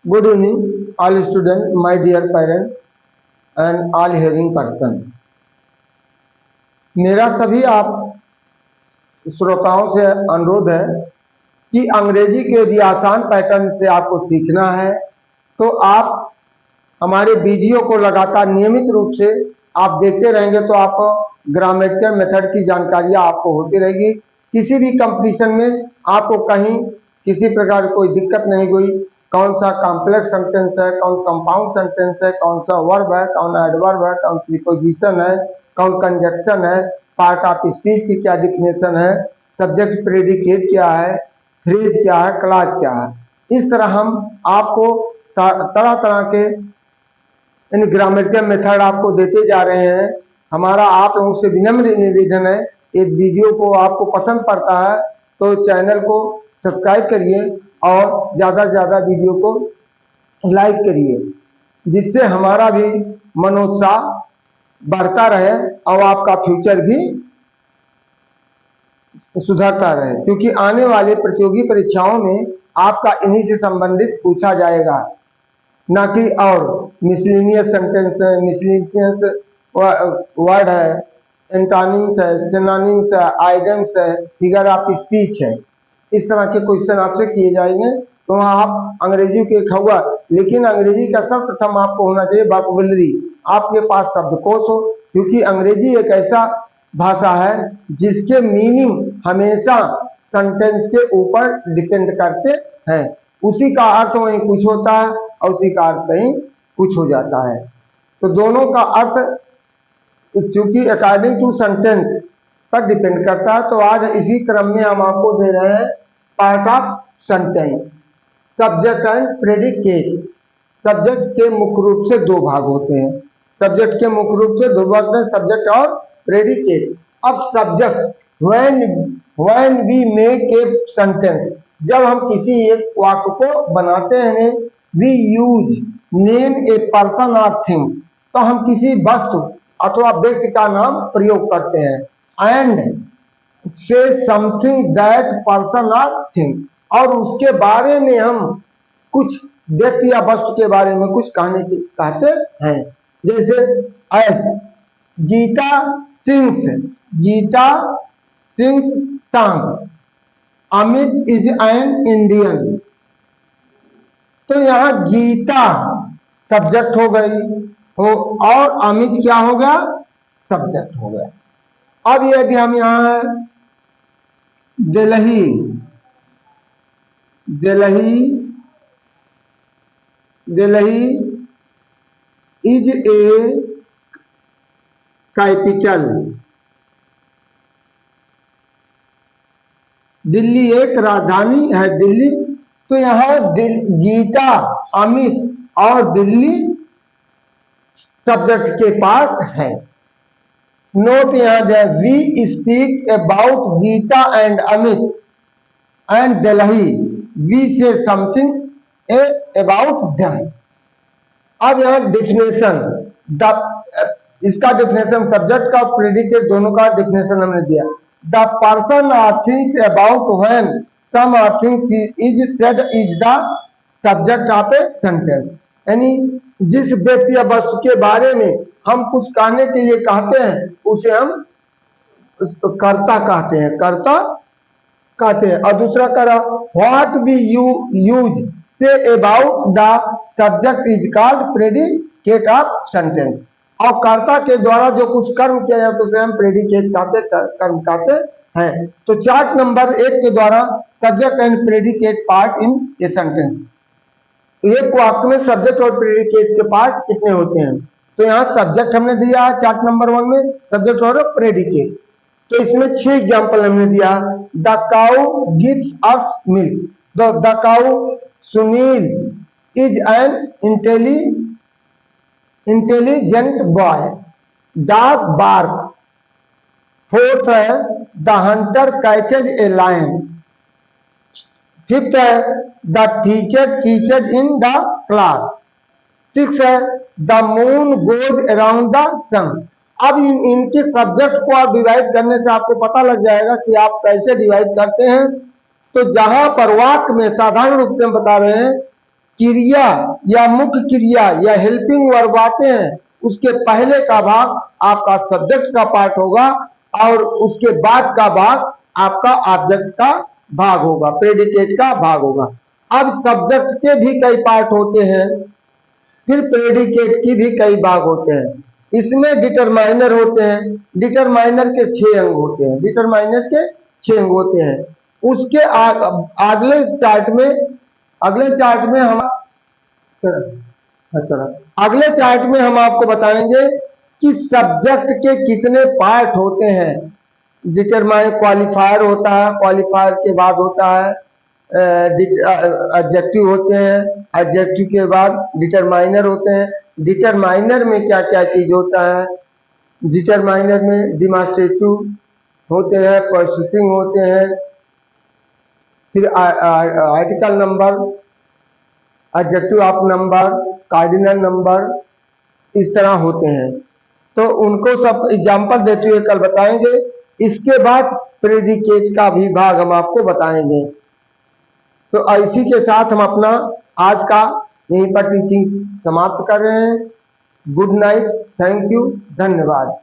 Good evening, all students, my dear parents and all hearing person. मेरा सभी आप श्रोताओं से अनुरोध है कि अंग्रेजी के यदि आसान पैटर्न से आपको सीखना है तो आप हमारे वीडियो को लगातार नियमित रूप से आप देखते रहेंगे तो आपको ग्रामेटिकल मेथड की जानकारियाँ आपको होती रहेगी। किसी भी कंपटीशन में आपको कहीं किसी प्रकार कोई दिक्कत नहीं हुई। कौन सा कॉम्प्लेक्स सेंटेंस है, कौन कंपाउंड सेंटेंस है, कौन सा वर्ब है, कौन एडवर्ब है, कौन प्रीपोजिशन है, कौन कंजक्शन है, पार्ट ऑफ स्पीच की क्या डिफिनेशन है, सब्जेक्ट प्रेडिकेट क्या है, फ्रेज क्या है, क्लॉज क्या है। इस तरह हम आपको तरह तरह के इन ग्रामेटिकल मेथड आपको देते जा रहे हैं। हमारा आप लोगों से विनम्र निवेदन है, इस वीडियो को आपको पसंद पड़ता है तो चैनल को सब्सक्राइब करिए और ज़्यादा से ज़्यादा वीडियो को लाइक करिए, जिससे हमारा भी मनोत्साह बढ़ता रहे और आपका फ्यूचर भी सुधरता रहे, क्योंकि आने वाले प्रतियोगी परीक्षाओं में आपका इन्हीं से संबंधित पूछा जाएगा, ना कि और मिसलिनियस सेंटेंस है, मिसलिनियस वर्ड है, एंटोनिम्स है, सिनोनिम्स है, आइडम्स है, फिगर ऑफ स्पीच है। इस तरह के क्वेश्चन आपसे किए जाएंगे तो आप अंग्रेजी के हुआ, लेकिन अंग्रेजी का सर्वप्रथम आपको होना चाहिए वोकैबुलरी, आपके पास शब्दकोश हो, क्योंकि अंग्रेजी एक ऐसा भाषा है जिसके मीनिंग हमेशा सेंटेंस के ऊपर डिपेंड करते हैं। उसी का अर्थ वहीं कुछ होता है और उसी का अर्थ कहीं कुछ हो जाता है। तो दोनों का अर्थ चूंकि अकॉर्डिंग टू सेंटेंस पर डिपेंड करता है। तो आज इसी क्रम में हम आपको दे रहे हैं part of sentence, subject and predicate. Subject के मुख्य रूप से दो भाग होते हैं, सब्जेक्ट के मुख्य रूप से दो भाग में सब्जेक्ट और प्रेडिकेट। अब subject, when we make a sentence, जब हम किसी एक वाक्य को बनाते हैं, we use name a person और थिंग, तो हम किसी वस्तु अथवा व्यक्ति का नाम प्रयोग करते हैं। एंड से समथिंग दैट पर्सन और थिंग्स, और उसके बारे में हम कुछ व्यक्ति या वस्तु के बारे में कुछ कहते हैं। जैसे as Geeta sings, Geeta sings song, Amit is an Indian. तो यहाँ गीता सब्जेक्ट हो गई हो और अमित क्या हो गया, सब्जेक्ट हो गया। अब यदि हम यहाँ Delhi, Delhi, Delhi is a capital, Delhi एक राजधानी है, दिल्ली। तो यहाँ गीता, अमित और दिल्ली सब्जेक्ट के पार्ट है। नोट यहाँ they, we speak about Gita and Amit and Delhi, we say something about them. अब यहाँ डिफिनेशन, इसका डिफिनेशन सब्जेक्ट का प्रेडिकेट दोनों का डिफिनेशन हमने दिया। द पर्सन और थिंग्स अबाउट व्हेन सम और things is said is the subject of a sentence. यानी जिस व्यक्ति या वस्तु के बारे में हम कुछ कहने के लिए कहते हैं उसे हम कर्ता कहते हैं, कर्ता कहते हैं। और दूसरा करा, what we use say about the subject is called predicate of sentence. और कर्ता के द्वारा जो कुछ कर्म किया जाए तो उसे हम प्रेडिकेट कहते, कर्म कहते हैं। तो चार्ट नंबर 1 के द्वारा subject and predicate part in a sentence. एक वाक्य में सब्जेक्ट और प्रेडिकेट के पार्ट कितने होते हैं? तो यहाँ सब्जेक्ट हमने दिया है चार्ट नंबर 1 में, सब्जेक्ट और प्रेडिकेट। तो इसमें 6 एग्जाम्पल हमने दिया। The cow gives us milk, the cow Sunil is an intelligent boy, dog barks. Fourth है the hunter catches a lion. Fifth है the teacher teachers in the class. 6 है the moon goes around the sun. अब इनके subject को आप divide करने से आपको पता लग जाएगा कि आप कैसे डिवाइड करते हैं। तो जहां पर वाक्य में साधारण रूप से हम बता रहे हैं क्रिया या मुख्य क्रिया या हेल्पिंग वर्ब आते हैं, उसके पहले का भाग आपका सब्जेक्ट का पार्ट होगा और उसके बाद का भाग आपका ऑब्जेक्ट का भाग होगा, प्रेडिकेट का भाग होगा। अब सब्जेक्ट के भी कई पार्ट होते हैं, फिर प्रेडिकेट की भी कई भाग होते हैं। इसमें डिटरमाइनर होते हैं, डिटरमाइनर के 6 अंग होते हैं, डिटरमाइनर के 6 अंग होते हैं। उसके अगले चार्ट में हम अगले चार्ट में हम आपको बताएंगे कि सब्जेक्ट के कितने पार्ट होते हैं। डिटरमाइन क्वालिफायर होता है, क्वालिफायर के बाद होता है एडजेक्टिव होते हैं, एडजेक्टिव के बाद डिटरमाइनर होते हैं। डिटरमाइनर में क्या क्या चीज होता है, डिटरमाइनर में डिमॉन्स्ट्रेटिव होते हैं, प्रोसेसिंग होते हैं, फिर article number, adjective of number, cardinal number, इस तरह होते हैं। तो उनको सब एग्जाम्पल देते हुए कल बताएंगे। इसके बाद प्रेडिकेट का भी भाग हम आपको बताएंगे। तो इसी के साथ हम अपना आज का यहीं पर टीचिंग समाप्त कर रहे हैं। गुड नाइट, थैंक यू, धन्यवाद।